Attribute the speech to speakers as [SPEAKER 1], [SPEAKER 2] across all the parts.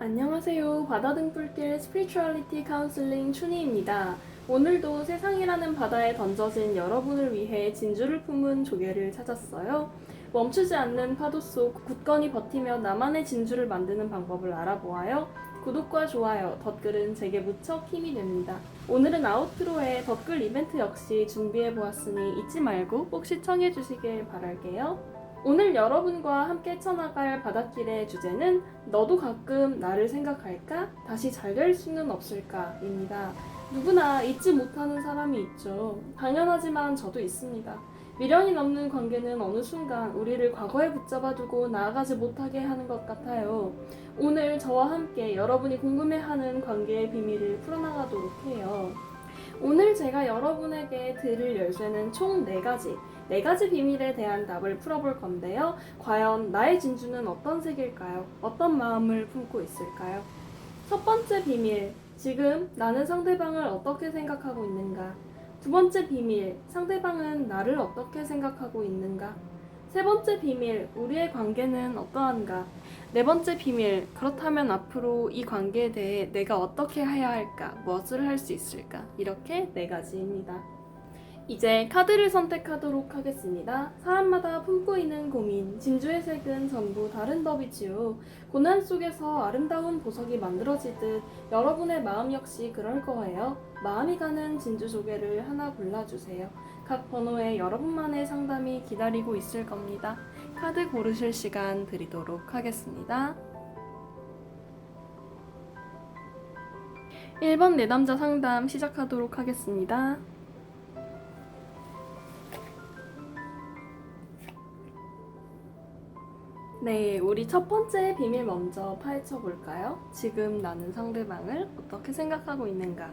[SPEAKER 1] 안녕하세요. 바다등불길 스피리추얼리티 카운슬링 춘희입니다. 오늘도 세상이라는 바다에 던져진 여러분을 위해 진주를 품은 조개를 찾았어요. 멈추지 않는 파도 속 굳건히 버티며 나만의 진주를 만드는 방법을 알아보아요. 구독과 좋아요, 덧글은 제게 무척 힘이 됩니다. 오늘은 아우트로에 덧글 이벤트 역시 준비해보았으니 잊지 말고 꼭 시청해주시길 바랄게요. 오늘 여러분과 함께 쳐나갈 바닷길의 주제는 너도 가끔 나를 생각할까? 다시 잘 될 수는 없을까? 입니다. 누구나 잊지 못하는 사람이 있죠. 당연하지만 저도 있습니다. 미련이 넘는 관계는 어느 순간 우리를 과거에 붙잡아두고 나아가지 못하게 하는 것 같아요. 오늘 저와 함께 여러분이 궁금해하는 관계의 비밀을 풀어나가도록 해요. 오늘 제가 여러분에게 드릴 열쇠는 총 4가지, 4가지 비밀에 대한 답을 풀어볼 건데요. 과연 나의 진주는 어떤 색일까요? 어떤 마음을 품고 있을까요? 첫 번째 비밀, 지금 나는 상대방을 어떻게 생각하고 있는가? 두 번째 비밀, 상대방은 나를 어떻게 생각하고 있는가? 세 번째 비밀, 우리의 관계는 어떠한가? 네 번째 비밀, 그렇다면 앞으로 이 관계에 대해 내가 어떻게 해야 할까? 무엇을 할 수 있을까? 이렇게 4가지입니다. 이제 카드를 선택하도록 하겠습니다. 사람마다 품고 있는 고민, 진주의 색은 전부 다른 법이지요. 고난 속에서 아름다운 보석이 만들어지듯 여러분의 마음 역시 그럴 거예요. 마음이 가는 진주 조개를 하나 골라주세요. 각 번호에 여러분만의 상담이 기다리고 있을 겁니다. 카드 고르실 시간 드리도록 하겠습니다. 1번 내담자 상담 시작하도록 하겠습니다. 네, 우리 첫 번째 비밀 먼저 파헤쳐 볼까요? 지금 나는 상대방을 어떻게 생각하고 있는가?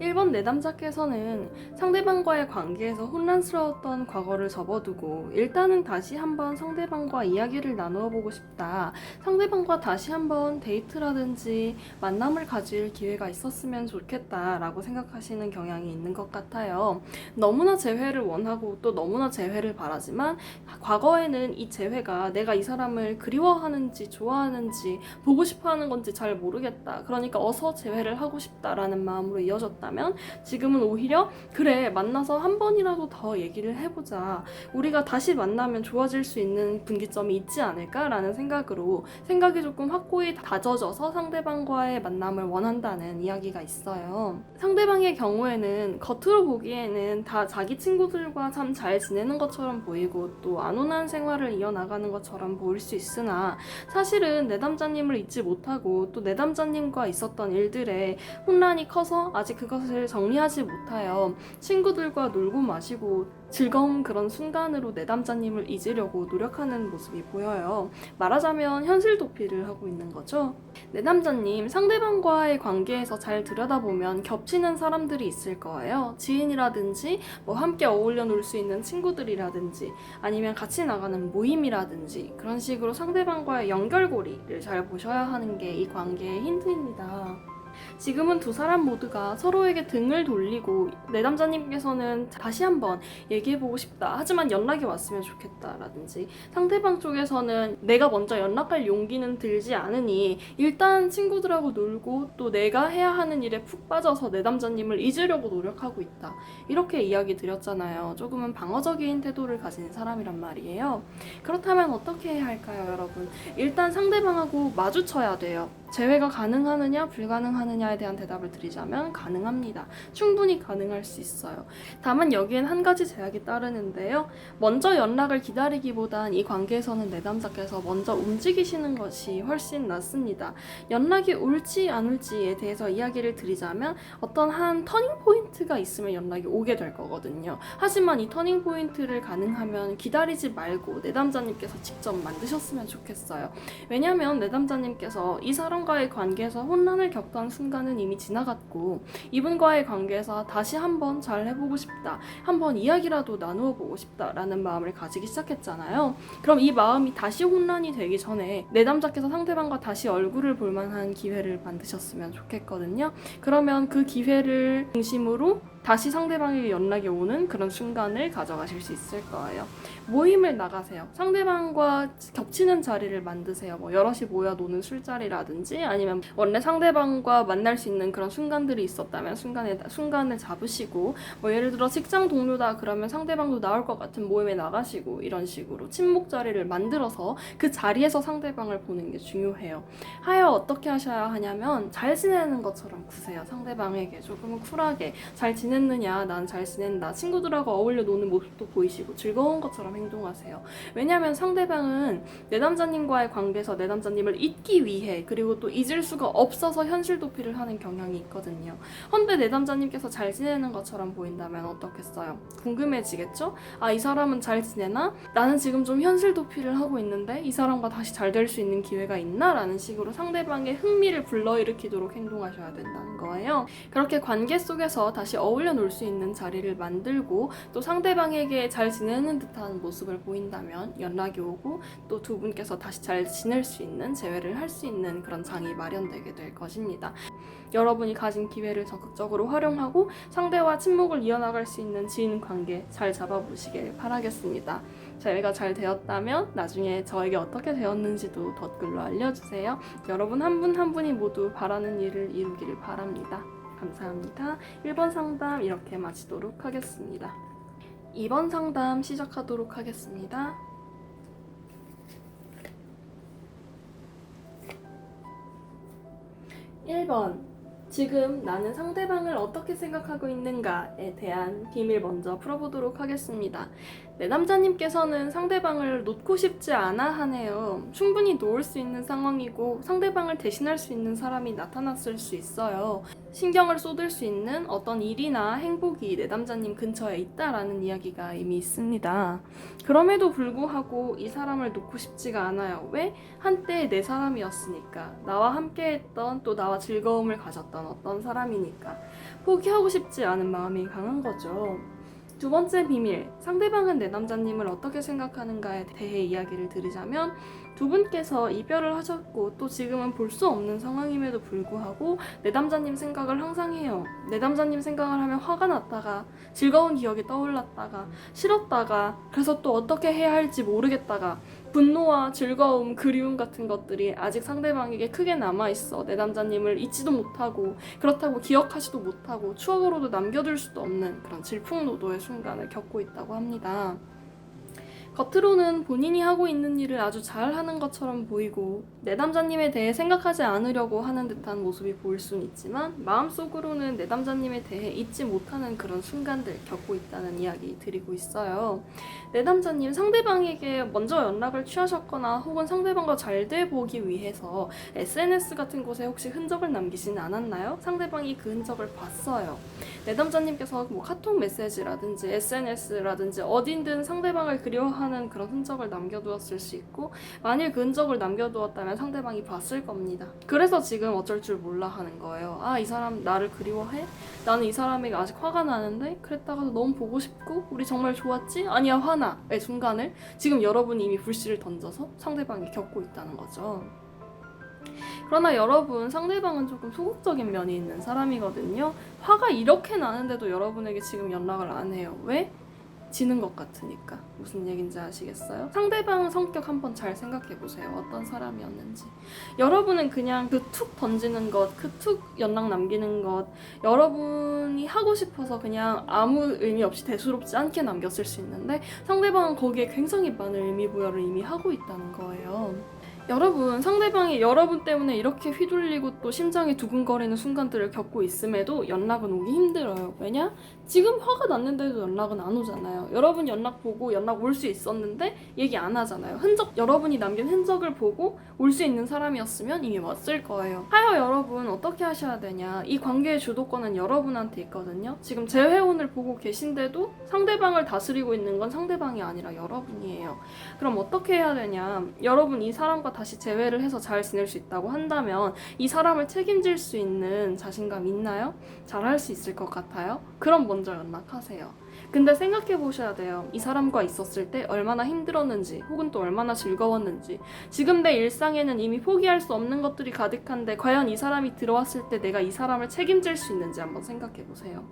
[SPEAKER 1] 1번 내담자께서는 상대방과의 관계에서 혼란스러웠던 과거를 접어두고 일단은 다시 한번 상대방과 이야기를 나누어 보고 싶다. 상대방과 다시 한번 데이트라든지 만남을 가질 기회가 있었으면 좋겠다라고 생각하시는 경향이 있는 것 같아요. 너무나 재회를 원하고 또 너무나 재회를 바라지만 과거에는 이 재회가 내가 이 사람을 그리워하는지 좋아하는지 보고 싶어하는 건지 잘 모르겠다. 그러니까 어서 재회를 하고 싶다라는 마음으로 이어졌다면 지금은 오히려 그래 만나서 한 번이라도 더 얘기를 해보자. 우리가 다시 만나면 좋아질 수 있는 분기점이 있지 않을까라는 생각으로 생각이 조금 확고히 다져져서 상대방과의 만남을 원한다는 이야기가 있어요. 상대방의 경우에는 겉으로 보기에는 다 자기 친구들과 참 잘 지내는 것처럼 보이고 또 안온한 생활을 이어나가는 것처럼 보일 수 있으나 사실은 내담자님을 잊지 못하고 또 내담자님과 있었던 일들에 혼란이 커서 아직 그것을 정리하지 못하여 친구들과 놀고 마시고 즐거운 그런 순간으로 내담자님을 잊으려고 노력하는 모습이 보여요. 말하자면 현실 도피를 하고 있는 거죠. 내담자님, 상대방과의 관계에서 잘 들여다보면 겹치는 사람들이 있을 거예요. 지인이라든지 뭐 함께 어울려 놀 수 있는 친구들이라든지 아니면 같이 나가는 모임이라든지 그런 식으로 상대방과의 연결고리를 잘 보셔야 하는 게 이 관계의 힌트입니다. 지금은 두 사람 모두가 서로에게 등을 돌리고 내담자님께서는 다시 한번 얘기해보고 싶다. 하지만 연락이 왔으면 좋겠다. 라든지 상대방 쪽에서는 내가 먼저 연락할 용기는 들지 않으니 일단 친구들하고 놀고 또 내가 해야 하는 일에 푹 빠져서 내담자님을 잊으려고 노력하고 있다. 이렇게 이야기 드렸잖아요. 조금은 방어적인 태도를 가진 사람이란 말이에요. 그렇다면 어떻게 해야 할까요, 여러분? 일단 상대방하고 마주쳐야 돼요. 재회가 가능하느냐 불가능하느냐에 대한 대답을 드리자면 가능합니다. 충분히 가능할 수 있어요. 다만 여기엔 한 가지 제약이 따르는데요. 먼저 연락을 기다리기보단 이 관계에서는 내담자께서 먼저 움직이시는 것이 훨씬 낫습니다. 연락이 올지 안 올지에 대해서 이야기를 드리자면 어떤 한 터닝 포인트가 있으면 연락이 오게 될 거거든요. 하지만 이 터닝 포인트를 가능하면 기다리지 말고 내담자님께서 직접 만드셨으면 좋겠어요. 왜냐하면 내담자님께서 이 사람과의 관계에서 혼란을 겪던 순간은 이미 지나갔고 이분과의 관계에서 다시 한번 잘 해보고 싶다. 한번 이야기라도 나누어 보고 싶다라는 마음을 가지기 시작했잖아요. 그럼 이 마음이 다시 혼란이 되기 전에 내담자께서 상대방과 다시 얼굴을 볼 만한 기회를 만드셨으면 좋겠거든요. 그러면 그 기회를 중심으로 다시 상대방에게 연락이 오는 그런 순간을 가져가실 수 있을 거예요. 모임을 나가세요. 상대방과 겹치는 자리를 만드세요. 뭐 여럿이 모여 노는 술자리라든지 아니면 원래 상대방과 만날 수 있는 그런 순간들이 있었다면 순간을 잡으시고, 뭐 예를 들어 직장 동료다 그러면 상대방도 나올 것 같은 모임에 나가시고, 이런 식으로 친목 자리를 만들어서 그 자리에서 상대방을 보는 게 중요해요. 하여 어떻게 하셔야 하냐면 잘 지내는 것처럼 구세요. 상대방에게 조금은 쿨하게 잘 지냈느냐, 난 잘 지낸다, 친구들하고 어울려 노는 모습도 보이시고 즐거운 것처럼 행동하세요. 왜냐하면 상대방은 내담자님과의 관계에서 내담자님을 잊기 위해, 그리고 또 잊을 수가 없어서 현실 도피를 하는 경향이 있거든요. 헌데 내담자님께서 잘 지내는 것처럼 보인다면 어떻겠어요? 궁금해지겠죠? 아, 이 사람은 잘 지내나? 나는 지금 좀 현실 도피를 하고 있는데 이 사람과 다시 잘 될 수 있는 기회가 있나? 라는 식으로 상대방의 흥미를 불러일으키도록 행동하셔야 된다는 거예요. 그렇게 관계 속에서 다시 어울려 놀 수 있는 자리를 만들고, 또 상대방에게 잘 지내는 듯한 모습을 보인다면 연락이 오고, 또 두 분께서 다시 잘 지낼 수 있는, 재회를 할 수 있는 그런 장이 마련되게 될 것입니다. 여러분이 가진 기회를 적극적으로 활용하고 상대와 친목을 이어나갈 수 있는 지인 관계 잘 잡아보시길 바라겠습니다. 재회가 잘 되었다면 나중에 저에게 어떻게 되었는지도 댓글로 알려주세요. 여러분 한 분 한 분이 모두 바라는 일을 이루기를 바랍니다. 감사합니다. 1번 상담 이렇게 마치도록 하겠습니다. 2번 상담 시작하도록 하겠습니다. 1번, 지금 나는 상대방을 어떻게 생각하고 있는가에 대한 비밀 먼저 풀어보도록 하겠습니다. 네, 남자님께서는 상대방을 놓고 싶지 않아 하네요. 충분히 놓을 수 있는 상황이고 상대방을 대신할 수 있는 사람이 나타났을 수 있어요. 신경을 쏟을 수 있는 어떤 일이나 행복이 내 남자님 근처에 있다라는 이야기가 이미 있습니다. 그럼에도 불구하고 이 사람을 놓고 싶지가 않아요. 왜? 한때 내 사람이었으니까. 나와 함께했던, 또 나와 즐거움을 가졌던 어떤 사람이니까. 포기하고 싶지 않은 마음이 강한 거죠. 두 번째 비밀, 상대방은 내 남자님을 어떻게 생각하는가에 대해 이야기를 드리자면, 두 분께서 이별을 하셨고 또 지금은 볼 수 없는 상황임에도 불구하고 내 남자님 생각을 항상 해요. 내 남자님 생각을 하면 화가 났다가 즐거운 기억이 떠올랐다가 싫었다가, 그래서 또 어떻게 해야 할지 모르겠다가, 분노와 즐거움, 그리움 같은 것들이 아직 상대방에게 크게 남아있어. 내 남자님을 잊지도 못하고, 그렇다고 기억하지도 못하고, 추억으로도 남겨둘 수도 없는 그런 질풍노도의 순간을 겪고 있다고 합니다. 겉으로는 본인이 하고 있는 일을 아주 잘하는 것처럼 보이고 내담자님에 대해 생각하지 않으려고 하는 듯한 모습이 보일 수는 있지만, 마음속으로는 내담자님에 대해 잊지 못하는 그런 순간들 겪고 있다는 이야기 드리고 있어요. 내담자님, 상대방에게 먼저 연락을 취하셨거나 혹은 상대방과 잘 돼 보기 위해서 SNS 같은 곳에 혹시 흔적을 남기진 않았나요? 상대방이 그 흔적을 봤어요. 내담자님께서 뭐 카톡 메시지라든지 SNS라든지 어딘든 상대방을 그리워하는 그런 흔적을 남겨두었을 수 있고, 만일 그 흔적을 남겨두었다면 상대방이 봤을 겁니다. 그래서 지금 어쩔 줄 몰라 하는 거예요. 아, 이 사람 나를 그리워해? 나는 이 사람에게 아직 화가 나는데? 그랬다가도 너무 보고 싶고 우리 정말 좋았지? 아니야, 화나의 순간을 지금 여러분이 이미 불씨를 던져서 상대방이 겪고 있다는 거죠. 그러나 여러분, 상대방은 조금 소극적인 면이 있는 사람이거든요. 화가 이렇게 나는데도 여러분에게 지금 연락을 안 해요. 왜? 지는 것 같으니까. 무슨 얘기인지 아시겠어요? 상대방 성격 한번 잘 생각해보세요. 어떤 사람이었는지. 여러분은 그냥 그 툭 던지는 것, 그 툭 연락 남기는 것, 여러분이 하고 싶어서 그냥 아무 의미 없이 대수롭지 않게 남겼을 수 있는데, 상대방은 거기에 굉장히 많은 의미 부여를 이미 하고 있다는 거예요. 여러분, 상대방이 여러분 때문에 이렇게 휘둘리고 또 심장이 두근거리는 순간들을 겪고 있음에도 연락은 오기 힘들어요. 왜냐? 지금 화가 났는데도 연락은 안 오잖아요. 여러분 연락 보고 연락 올 수 있었는데 얘기 안 하잖아요. 여러분이 남긴 흔적을 보고 올 수 있는 사람이었으면 이미 왔을 거예요. 하여 여러분, 어떻게 하셔야 되냐? 이 관계의 주도권은 여러분한테 있거든요. 지금 재회원을 보고 계신데도 상대방을 다스리고 있는 건 상대방이 아니라 여러분이에요. 그럼 어떻게 해야 되냐? 여러분, 이 사람과 다시 재회를 해서 잘 지낼 수 있다고 한다면 이 사람을 책임질 수 있는 자신감 있나요? 잘할 수 있을 것 같아요? 그럼 먼저 연락하세요. 근데 생각해 보셔야 돼요. 이 사람과 있었을 때 얼마나 힘들었는지, 혹은 또 얼마나 즐거웠는지. 지금 내 일상에는 이미 포기할 수 없는 것들이 가득한데 과연 이 사람이 들어왔을 때 내가 이 사람을 책임질 수 있는지 한번 생각해 보세요.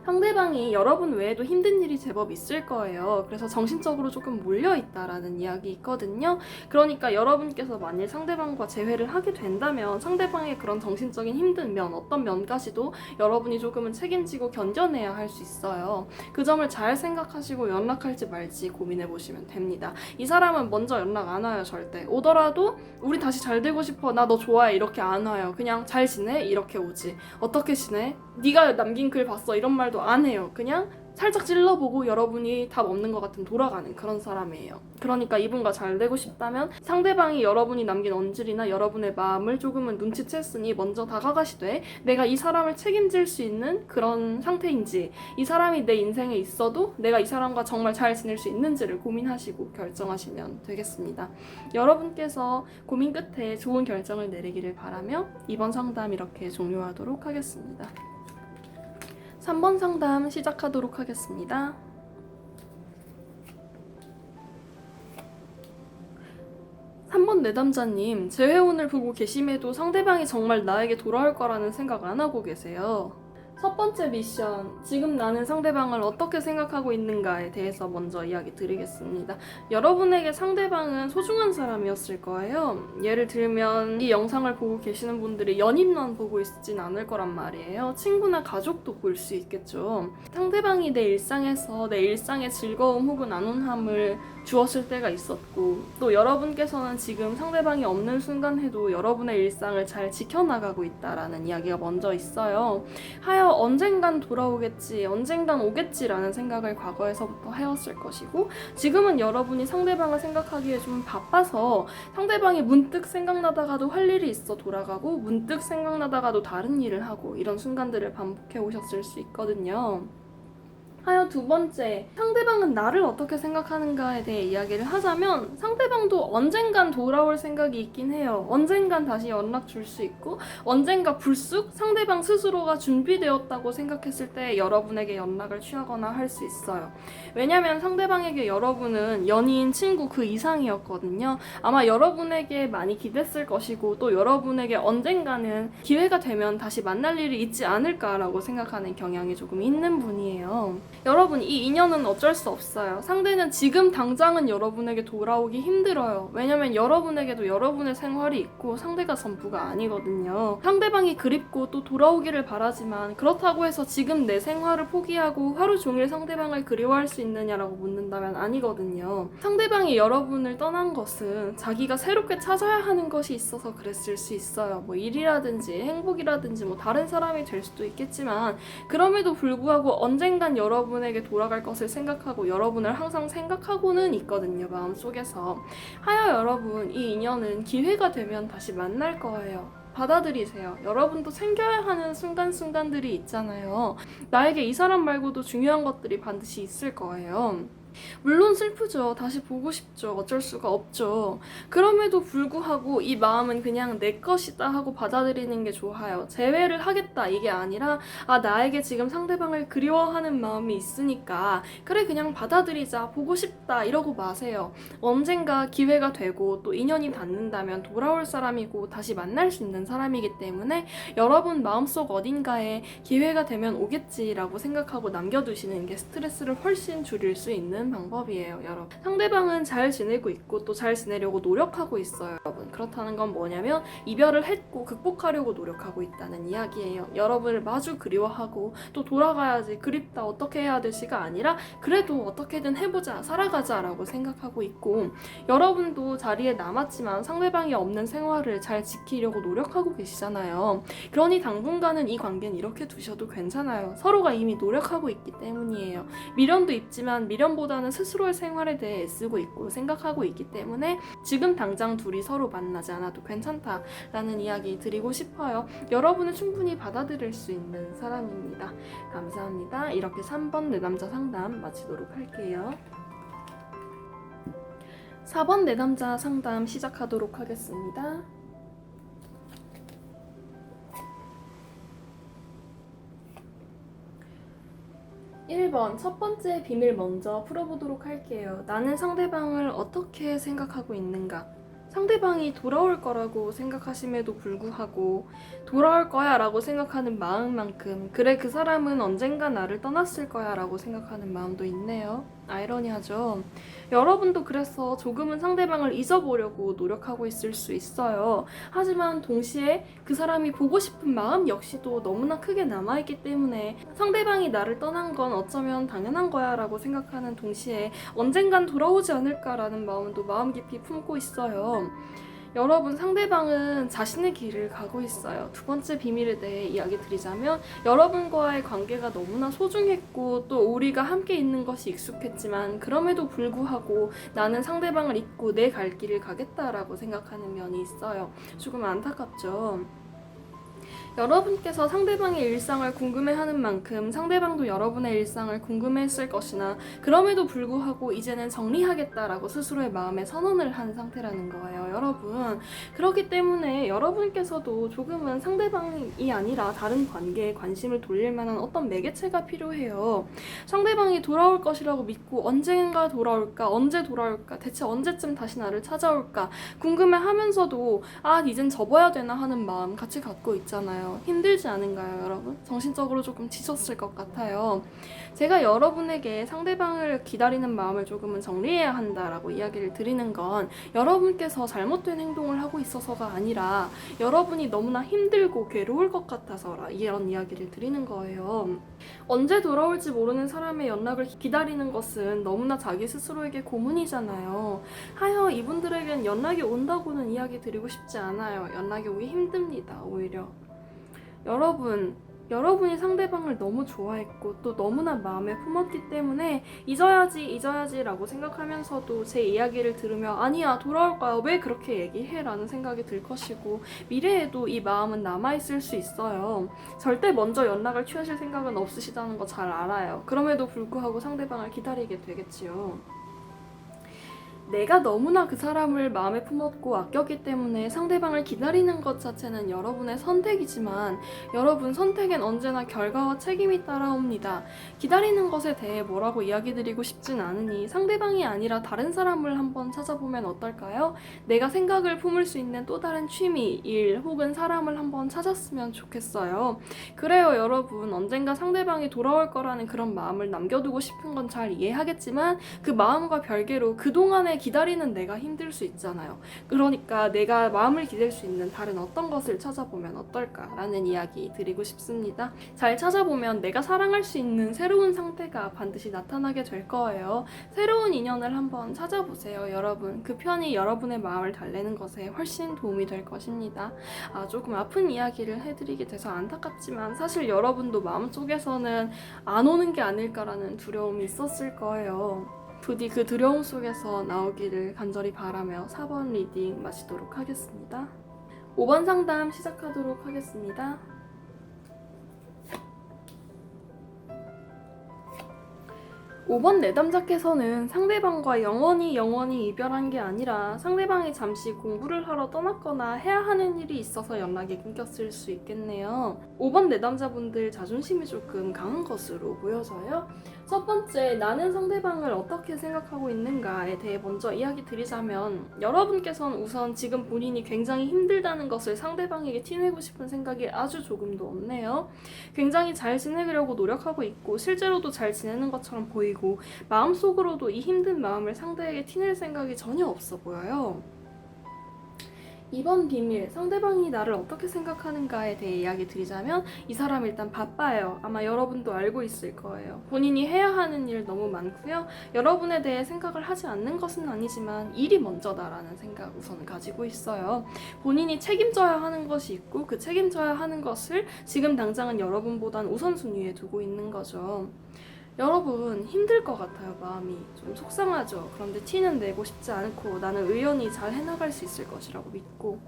[SPEAKER 1] 상대방이 여러분 외에도 힘든 일이 제법 있을 거예요. 그래서 정신적으로 조금 몰려있다라는 이야기 있거든요. 그러니까 여러분께서 만일 상대방과 재회를 하게 된다면 상대방의 그런 정신적인 힘든 면, 어떤 면까지도 여러분이 조금은 책임지고 견뎌내야 할 수 있어요. 그 점을 잘 생각하시고 연락할지 말지 고민해 보시면 됩니다. 이 사람은 먼저 연락 안 와요. 절대. 오더라도 우리 다시 잘 되고 싶어, 나 너 좋아해, 이렇게 안 와요. 그냥 잘 지내? 이렇게 오지. 어떻게 지내? 네가 남긴 글 봤어? 이런 말도 안 해요. 그냥 살짝 찔러보고 여러분이 답 없는 것 같으면 돌아가는 그런 사람이에요. 그러니까 이분과 잘 되고 싶다면 상대방이 여러분이 남긴 언질이나 여러분의 마음을 조금은 눈치챘으니 먼저 다가가시되, 내가 이 사람을 책임질 수 있는 그런 상태인지, 이 사람이 내 인생에 있어도 내가 이 사람과 정말 잘 지낼 수 있는지를 고민하시고 결정하시면 되겠습니다. 여러분께서 고민 끝에 좋은 결정을 내리기를 바라며 이번 상담 이렇게 종료하도록 하겠습니다. 3번 상담 시작하도록 하겠습니다. 3번 내담자님, 재회원을 보고 계심에도 상대방이 정말 나에게 돌아올 거라는 생각 안 하고 계세요. 첫 번째 미션, 지금 나는 상대방을 어떻게 생각하고 있는가에 대해서 먼저 이야기 드리겠습니다. 여러분에게 상대방은 소중한 사람이었을 거예요. 예를 들면 이 영상을 보고 계시는 분들이 연인만 보고 있진 않을 거란 말이에요. 친구나 가족도 볼 수 있겠죠. 상대방이 내 일상에서 내 일상의 즐거움 혹은 안온함을 주었을 때가 있었고, 또 여러분께서는 지금 상대방이 없는 순간에도 여러분의 일상을 잘 지켜나가고 있다라는 이야기가 먼저 있어요. 하여 언젠간 돌아오겠지, 언젠간 오겠지라는 생각을 과거에서부터 해왔을 것이고, 지금은 여러분이 상대방을 생각하기에 좀 바빠서 상대방이 문득 생각나다가도 할 일이 있어 돌아가고, 문득 생각나다가도 다른 일을 하고, 이런 순간들을 반복해 오셨을 수 있거든요. 하여 두 번째, 상대방은 나를 어떻게 생각하는가에 대해 이야기를 하자면 상대방도 언젠간 돌아올 생각이 있긴 해요. 언젠간 다시 연락 줄 수 있고, 언젠가 불쑥 상대방 스스로가 준비되었다고 생각했을 때 여러분에게 연락을 취하거나 할 수 있어요. 왜냐면 상대방에게 여러분은 연인, 친구 그 이상이었거든요. 아마 여러분에게 많이 기댔을 것이고, 또 여러분에게 언젠가는 기회가 되면 다시 만날 일이 있지 않을까라고 생각하는 경향이 조금 있는 분이에요. 여러분, 이 인연은 어쩔 수 없어요. 상대는 지금 당장은 여러분에게 돌아오기 힘들어요. 왜냐면 여러분에게도 여러분의 생활이 있고 상대가 전부가 아니거든요. 상대방이 그립고 또 돌아오기를 바라지만, 그렇다고 해서 지금 내 생활을 포기하고 하루 종일 상대방을 그리워할 수 있느냐라고 묻는다면 아니거든요. 상대방이 여러분을 떠난 것은 자기가 새롭게 찾아야 하는 것이 있어서 그랬을 수 있어요. 뭐 일이라든지 행복이라든지 뭐 다른 사람이 될 수도 있겠지만, 그럼에도 불구하고 언젠간 여러분에게 돌아갈 것을 생각하고 여러분을 항상 생각하고는 있거든요, 마음속에서. 하여 여러분, 이 인연은 기회가 되면 다시 만날 거예요. 받아들이세요. 여러분도 챙겨야 하는 순간순간들이 있잖아요. 나에게 이 사람 말고도 중요한 것들이 반드시 있을 거예요. 물론 슬프죠. 다시 보고 싶죠. 어쩔 수가 없죠. 그럼에도 불구하고 이 마음은 그냥 내 것이다 하고 받아들이는 게 좋아요. 재회를 하겠다 이게 아니라, 나에게 지금 상대방을 그리워하는 마음이 있으니까 그래 그냥 받아들이자, 보고 싶다 이러고 마세요. 언젠가 기회가 되고 또 인연이 닿는다면 돌아올 사람이고 다시 만날 수 있는 사람이기 때문에 여러분 마음속 어딘가에 기회가 되면 오겠지라고 생각하고 남겨두시는 게 스트레스를 훨씬 줄일 수 있는 방법이에요, 여러분. 상대방은 잘 지내고 있고 또 잘 지내려고 노력하고 있어요, 여러분. 그렇다는 건 뭐냐면 이별을 했고 극복하려고 노력하고 있다는 이야기예요. 여러분을 마주 그리워하고 또 돌아가야지, 그립다 어떻게 해야 될지가 아니라 그래도 어떻게든 해보자, 살아가자 라고 생각하고 있고, 여러분도 자리에 남았지만 상대방이 없는 생활을 잘 지키려고 노력하고 계시잖아요. 그러니 당분간은 이 관계는 이렇게 두셔도 괜찮아요. 서로가 이미 노력하고 있기 때문이에요. 미련도 있지만 미련보다는 스스로의 생활에 대해 애쓰고 있고 생각하고 있기 때문에 지금 당장 둘이 서로 만나지 않아도 괜찮다라는 이야기 드리고 싶어요. 여러분은 충분히 받아들일 수 있는 사람입니다. 감사합니다. 이렇게 3번 내남자 상담 마치도록 할게요. 4번 내남자 상담 시작하도록 하겠습니다. 1번 첫 번째 비밀 먼저 풀어보도록 할게요. 나는 상대방을 어떻게 생각하고 있는가? 상대방이 돌아올 거라고 생각하심에도 불구하고 돌아올 거야 라고 생각하는 마음만큼 그래 그 사람은 언젠가 나를 떠났을 거야 라고 생각하는 마음도 있네요. 아이러니하죠. 여러분도 그래서 조금은 상대방을 잊어보려고 노력하고 있을 수 있어요. 하지만 동시에 그 사람이 보고 싶은 마음 역시도 너무나 크게 남아있기 때문에 상대방이 나를 떠난 건 어쩌면 당연한 거야 라고 생각하는 동시에 언젠간 돌아오지 않을까라는 마음도 마음 깊이 품고 있어요. 여러분, 상대방은 자신의 길을 가고 있어요. 두 번째 비밀에 대해 이야기 드리자면 여러분과의 관계가 너무나 소중했고 또 우리가 함께 있는 것이 익숙했지만 그럼에도 불구하고 나는 상대방을 잊고 내 갈 길을 가겠다라고 생각하는 면이 있어요. 조금 안타깝죠. 여러분께서 상대방의 일상을 궁금해하는 만큼 상대방도 여러분의 일상을 궁금해했을 것이나 그럼에도 불구하고 이제는 정리하겠다라고 스스로의 마음에 선언을 한 상태라는 거예요, 여러분. 그렇기 때문에 여러분께서도 조금은 상대방이 아니라 다른 관계에 관심을 돌릴 만한 어떤 매개체가 필요해요. 상대방이 돌아올 것이라고 믿고 언젠가 돌아올까, 언제 돌아올까, 대체 언제쯤 다시 나를 찾아올까 궁금해하면서도 이젠 접어야 되나 하는 마음 같이 갖고 있잖아요. 힘들지 않은가요, 여러분? 정신적으로 조금 지쳤을 것 같아요. 제가 여러분에게 상대방을 기다리는 마음을 조금은 정리해야 한다라고 이야기를 드리는 건 여러분께서 잘못된 행동을 하고 있어서가 아니라 여러분이 너무나 힘들고 괴로울 것 같아서 이런 이야기를 드리는 거예요. 언제 돌아올지 모르는 사람의 연락을 기다리는 것은 너무나 자기 스스로에게 고문이잖아요. 하여 이분들에겐 연락이 온다고는 이야기 드리고 싶지 않아요. 연락이 오기 힘듭니다, 오히려. 여러분이 상대방을 너무 좋아했고 또 너무나 마음에 품었기 때문에 잊어야지 라고 생각하면서도 제 이야기를 들으며 아니야 돌아올 거야 왜 그렇게 얘기해 라는 생각이 들 것이고 미래에도 이 마음은 남아있을 수 있어요. 절대 먼저 연락을 취하실 생각은 없으시다는 거 잘 알아요. 그럼에도 불구하고 상대방을 기다리게 되겠지요. 내가 너무나 그 사람을 마음에 품었고 아꼈기 때문에 상대방을 기다리는 것 자체는 여러분의 선택이지만 여러분 선택엔 언제나 결과와 책임이 따라옵니다. 기다리는 것에 대해 뭐라고 이야기 드리고 싶진 않으니 상대방이 아니라 다른 사람을 한번 찾아보면 어떨까요? 내가 생각을 품을 수 있는 또 다른 취미, 일 혹은 사람을 한번 찾았으면 좋겠어요. 그래요, 여러분. 언젠가 상대방이 돌아올 거라는 그런 마음을 남겨두고 싶은 건 잘 이해하겠지만 그 마음과 별개로 그동안의 기다리는 내가 힘들 수 있잖아요. 그러니까 내가 마음을 기댈 수 있는 다른 어떤 것을 찾아보면 어떨까라는 이야기 드리고 싶습니다. 잘 찾아보면 내가 사랑할 수 있는 새로운 상태가 반드시 나타나게 될 거예요. 새로운 인연을 한번 찾아보세요, 여러분. 그 편이 여러분의 마음을 달래는 것에 훨씬 도움이 될 것입니다. 조금 아픈 이야기를 해드리게 돼서 안타깝지만 사실 여러분도 마음속에서는 안 오는 게 아닐까라는 두려움이 있었을 거예요. 부디 그 두려움 속에서 나오기를 간절히 바라며 4번 리딩 마치도록 하겠습니다. 5번 상담 시작하도록 하겠습니다. 5번 내담자께서는 상대방과 영원히 이별한 게 아니라 상대방이 잠시 공부를 하러 떠났거나 해야 하는 일이 있어서 연락이 끊겼을 수 있겠네요. 5번 내담자분들 자존심이 조금 강한 것으로 보여져요. 첫 번째, 나는 상대방을 어떻게 생각하고 있는가에 대해 먼저 이야기 드리자면 여러분께서는 우선 지금 본인이 굉장히 힘들다는 것을 상대방에게 티내고 싶은 생각이 아주 조금도 없네요. 굉장히 잘 지내려고 노력하고 있고 실제로도 잘 지내는 것처럼 보이고 마음속으로도 이 힘든 마음을 상대에게 티낼 생각이 전혀 없어 보여요. 2번 비밀, 상대방이 나를 어떻게 생각하는가에 대해 이야기 드리자면 이 사람 일단 바빠요. 아마 여러분도 알고 있을 거예요. 본인이 해야 하는 일 너무 많고요. 여러분에 대해 생각을 하지 않는 것은 아니지만 일이 먼저다라는 생각 우선 가지고 있어요. 본인이 책임져야 하는 것이 있고 그 책임져야 하는 것을 지금 당장은 여러분보단 우선순위에 두고 있는 거죠. 여러분 힘들 것 같아요. 마음이 좀 속상하죠. 그런데 티는 내고 싶지 않고 나는 의연히 잘 해나갈 수 있을 것이라고 믿고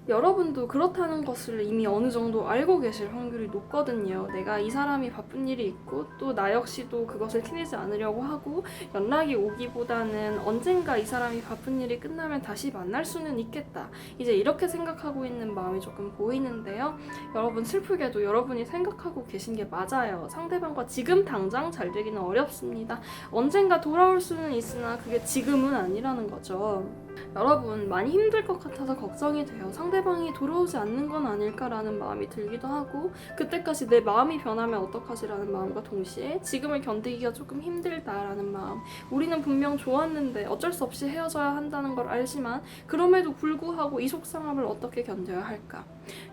[SPEAKER 1] 여러분도 그렇다는 것을 이미 어느 정도 알고 계실 확률이 높거든요. 내가 이 사람이 바쁜 일이 있고 또 나 역시도 그것을 티내지 않으려고 하고 연락이 오기보다는 언젠가 이 사람이 바쁜 일이 끝나면 다시 만날 수는 있겠다. 이제 이렇게 생각하고 있는 마음이 조금 보이는데요. 여러분 슬프게도 여러분이 생각하고 계신 게 맞아요. 상대방과 지금 당장 잘 되기는 어렵습니다. 언젠가 돌아올 수는 있으나 그게 지금은 아니라는 거죠. 여러분, 많이 힘들 것 같아서 걱정이 돼요. 상대방이 돌아오지 않는 건 아닐까라는 마음이 들기도 하고, 그때까지 내 마음이 변하면 어떡하지라는 마음과 동시에 지금을 견디기가 조금 힘들다라는 마음. 우리는 분명 좋았는데 어쩔 수 없이 헤어져야 한다는 걸 알지만 그럼에도 불구하고 이 속상함을 어떻게 견뎌야 할까?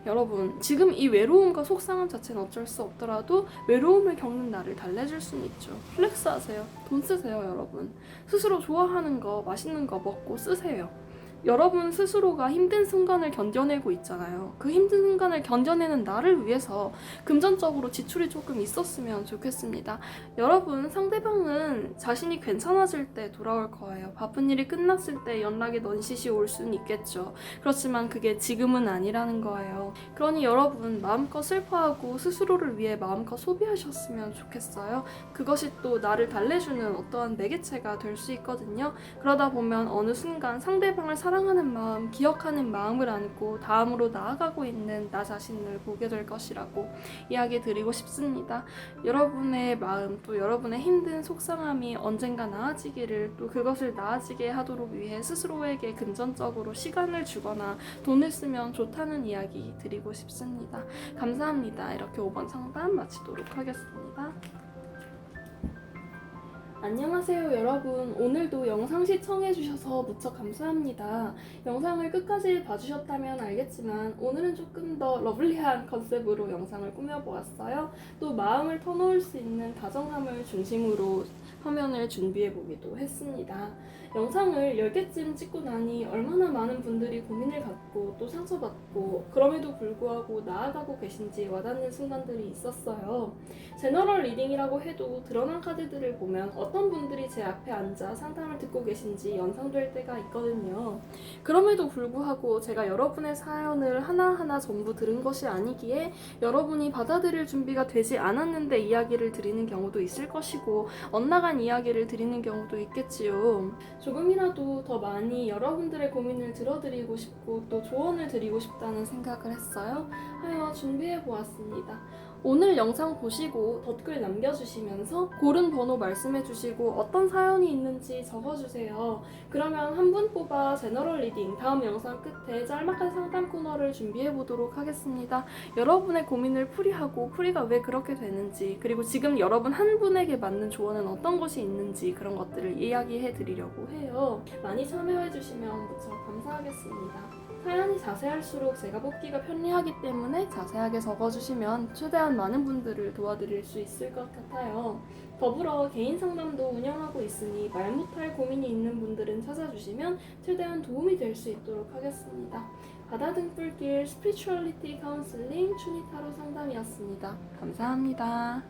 [SPEAKER 1] 여러분, 지금 이 외로움과 속상함 자체는 어쩔 수 없더라도 외로움을 겪는 나를 달래줄 수는 있죠. 플렉스 하세요. 돈 쓰세요, 여러분. 스스로 좋아하는 거, 맛있는 거 먹고 쓰세요. 여러분 스스로가 힘든 순간을 견뎌내고 있잖아요. 그 힘든 순간을 견뎌내는 나를 위해서 금전적으로 지출이 조금 있었으면 좋겠습니다. 여러분, 상대방은 자신이 괜찮아질 때 돌아올 거예요. 바쁜 일이 끝났을 때 연락이 넌시시 올 수는 있겠죠. 그렇지만 그게 지금은 아니라는 거예요. 그러니 여러분, 마음껏 슬퍼하고 스스로를 위해 마음껏 소비하셨으면 좋겠어요. 그것이 또 나를 달래주는 어떠한 매개체가 될 수 있거든요. 그러다 보면 어느 순간 상대방을 사랑하는 마음, 기억하는 마음을 안고 다음으로 나아가고 있는 나 자신을 보게 될 것이라고 이야기 드리고 싶습니다. 여러분의 마음, 또 여러분의 힘든 속상함이 언젠가 나아지기를, 또 그것을 나아지게 하도록 위해 스스로에게 금전적으로 시간을 주거나 돈을 쓰면 좋다는 이야기 드리고 싶습니다. 감사합니다. 이렇게 5번 상담 마치도록 하겠습니다. 안녕하세요 여러분. 오늘도 영상 시청해주셔서 무척 감사합니다. 영상을 끝까지 봐주셨다면 알겠지만 오늘은 조금 더 러블리한 컨셉으로 영상을 꾸며보았어요. 또 마음을 터놓을 수 있는 다정함을 중심으로 화면을 준비해보기도 했습니다. 영상을 10개쯤 찍고 나니 얼마나 많은 분들이 고민을 갖고 또 상처받고 그럼에도 불구하고 나아가고 계신지 와닿는 순간들이 있었어요. 제너럴 리딩이라고 해도 드러난 카드들을 보면 어떤 분들이 제 앞에 앉아 상담을 듣고 계신지 연상될 때가 있거든요. 그럼에도 불구하고 제가 여러분의 사연을 하나하나 전부 들은 것이 아니기에 여러분이 받아들일 준비가 되지 않았는데 이야기를 드리는 경우도 있을 것이고 엇나간 이야기를 드리는 경우도 있겠지요. 조금이라도 더 많이 여러분들의 고민을 들어드리고 싶고 또 조언을 드리고 싶다는 생각을 했어요. 하여 준비해보았습니다. 오늘 영상 보시고 댓글 남겨주시면서 고른 번호 말씀해주시고 어떤 사연이 있는지 적어주세요. 그러면 한 분 뽑아 제너럴 리딩 다음 영상 끝에 짤막한 상담 코너를 준비해보도록 하겠습니다. 여러분의 고민을 풀이하고 풀이가 왜 그렇게 되는지, 그리고 지금 여러분 한 분에게 맞는 조언은 어떤 것이 있는지 그런 것들을 이야기해드리려고 해요. 많이 참여해주시면 무척 감사하겠습니다. 사연이 자세할수록 제가 뽑기가 편리하기 때문에 자세하게 적어주시면 최대한 많은 분들을 도와드릴 수 있을 것 같아요. 더불어 개인 상담도 운영하고 있으니 말 못할 고민이 있는 분들은 찾아주시면 최대한 도움이 될 수 있도록 하겠습니다. 바다 등불길 스피리추얼리티 카운슬링 추니타로 상담이었습니다. 감사합니다.